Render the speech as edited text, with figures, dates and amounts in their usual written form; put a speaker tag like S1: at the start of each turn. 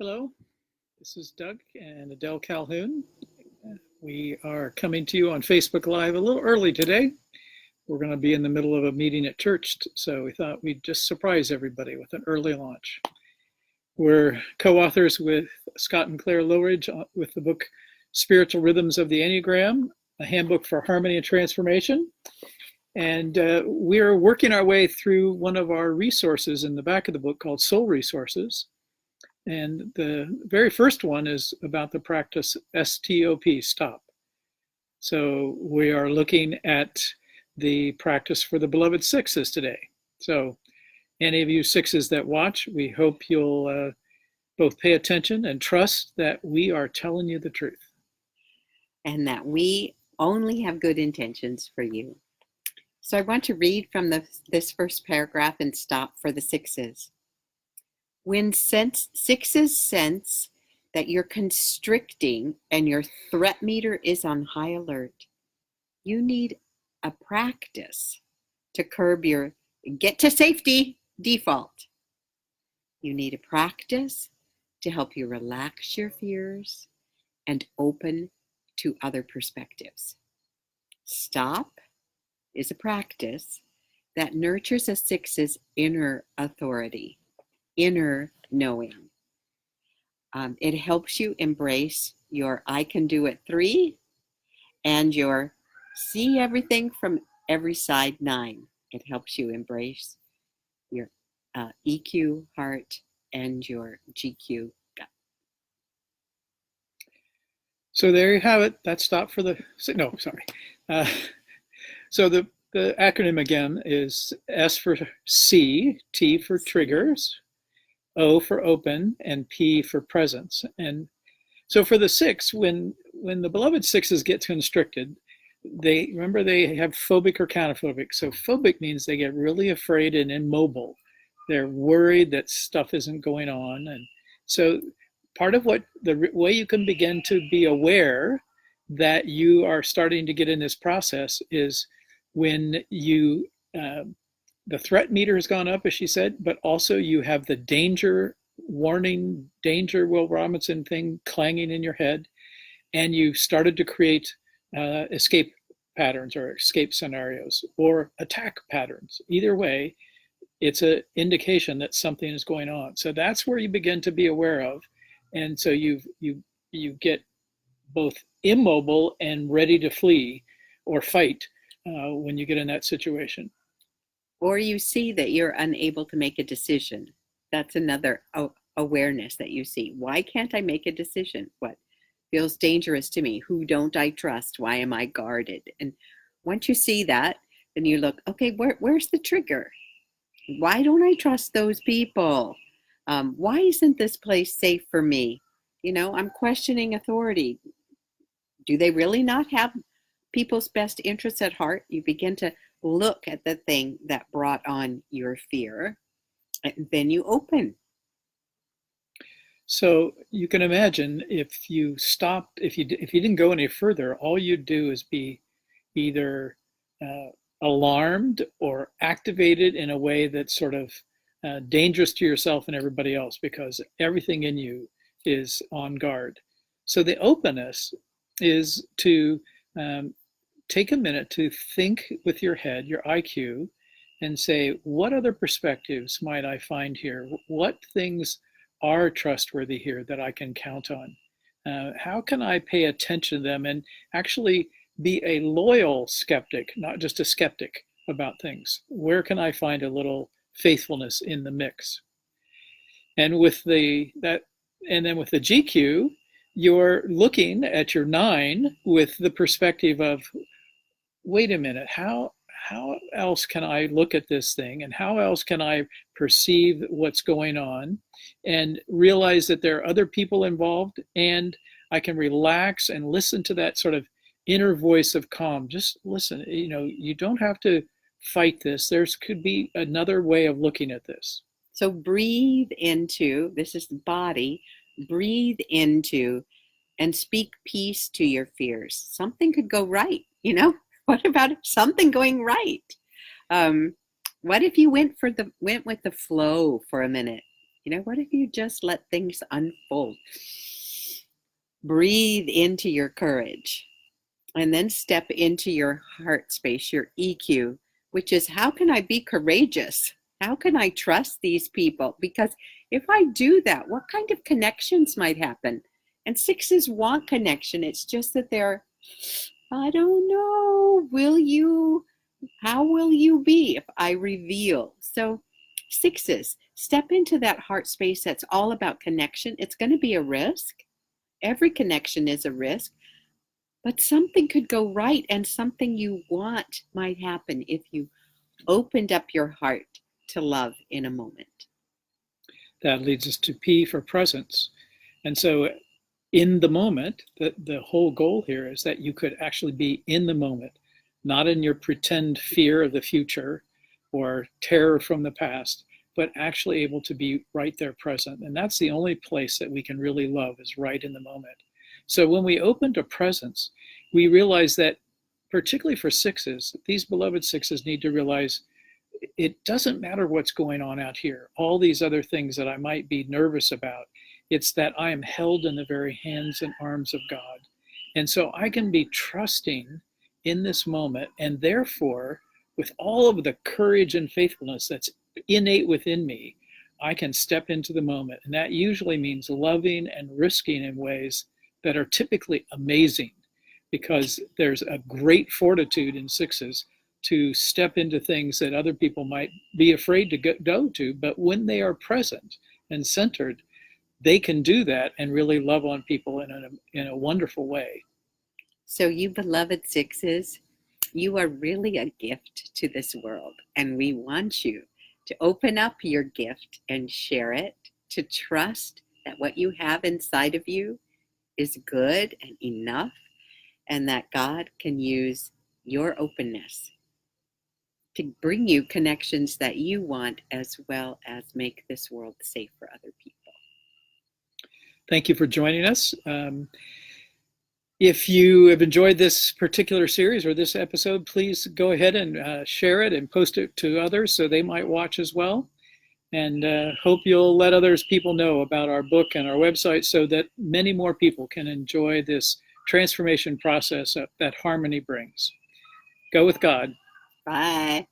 S1: Hello, this is Doug and Adele Calhoun. We are coming to you on Facebook Live a little early today. We're going to be in the middle of a meeting at church, so we thought we'd just surprise everybody with an early launch. We're co-authors with Scott and Claire Lowridge with the book Spiritual Rhythms of the Enneagram, a handbook for harmony and transformation. And we're working our way through one of our resources in the back of the book called Soul Resources. And the very first one is about the practice STOP, stop. So we are looking at the practice for the beloved sixes today. So any of you sixes that watch, we hope you'll both pay attention and trust that we are telling you the truth.
S2: And that we only have good intentions for you. So I want to read from this first paragraph and stop for the sixes. When sixes sense that you're constricting and your threat meter is on high alert, you need a practice to curb your get to safety default. You need a practice to help you relax your fears and open to other perspectives. Stop is a practice that nurtures a six's inner authority. Inner knowing. It helps you embrace your I can do it 3 and your see everything from every side 9. It helps you embrace your EQ heart and your GQ gut.
S1: So there you have it. That's stop for the, no, sorry. So the acronym again is S for C, T for triggers, O for open, and P for presence. And so for the six, when the beloved sixes get constricted, they have phobic or counterphobic. So phobic means they get really afraid and immobile. They're worried that stuff isn't going on. And so part of what the way you can begin to be aware that you are starting to get in this process is when you the threat meter has gone up, as she said, but also you have the danger warning, danger Will Robinson thing clanging in your head, and you started to create escape patterns or escape scenarios or attack patterns. Either way, it's an indication that something is going on. So that's where you begin to be aware of, and so you get both immobile and ready to flee or fight when you get in that situation.
S2: Or you see that you're unable to make a decision. That's another awareness that you see. Why can't I make a decision? What feels dangerous to me? Who don't I trust? Why am I guarded? And once you see that, then you look, okay, where's the trigger? Why don't I trust those people? Why isn't this place safe for me? I'm questioning authority. Do they really not have people's best interests at heart? You begin to look at the thing that brought on your fear, and then you open.
S1: So you can imagine if you stopped, if you didn't go any further, all you'd do is be either alarmed or activated in a way that's sort of dangerous to yourself and everybody else, because everything in you is on guard. So the openness is to take a minute to think with your head, your IQ, and say, what other perspectives might I find here? What things are trustworthy here that I can count on? How can I pay attention to them and actually be a loyal skeptic, not just a skeptic about things? Where can I find a little faithfulness in the mix? And with the GQ, you're looking at your 9 with the perspective of, wait a minute, how else can I look at this thing, and how else can I perceive what's going on and realize that there are other people involved, and I can relax and listen to that sort of inner voice of calm. Just listen, you don't have to fight this. There could be another way of looking at this.
S2: So breathe into, this is the body, breathe into and speak peace to your fears. Something could go right, What about something going right? What if you went with the flow for a minute? What if you just let things unfold? Breathe into your courage and then step into your heart space, your EQ, which is, how can I be courageous? How can I trust these people? Because if I do that, what kind of connections might happen? And sixes want connection. It's just that I don't know, how will you be if I reveal? So sixes, step into that heart space that's all about connection. It's going to be a risk. Every connection is a risk, but something could go right and something you want might happen if you opened up your heart to love in a moment.
S1: That leads us to P for presence. And so in the moment, the whole goal here is that you could actually be in the moment, not in your pretend fear of the future or terror from the past, but actually able to be right there present. And that's the only place that we can really love, is right in the moment. So when we open to presence, we realize that, particularly for sixes, these beloved sixes need to realize it doesn't matter what's going on out here, all these other things that I might be nervous about. It's that I am held in the very hands and arms of God. And so I can be trusting in this moment, and therefore, with all of the courage and faithfulness that's innate within me, I can step into the moment. And that usually means loving and risking in ways that are typically amazing, because there's a great fortitude in sixes to step into things that other people might be afraid to go to. But when they are present and centered, they can do that and really love on people in a wonderful way.
S2: So, you beloved sixes, you are really a gift to this world, and we want you to open up your gift and share it, to trust that what you have inside of you is good and enough, and that God can use your openness to bring you connections that you want, as well as make this world safe for other people.
S1: Thank you for joining us. If you have enjoyed this particular series or this episode, please go ahead and share it and post it to others so they might watch as well. And hope you'll let people know about our book and our website so that many more people can enjoy this transformation process that harmony brings. Go with God.
S2: Bye.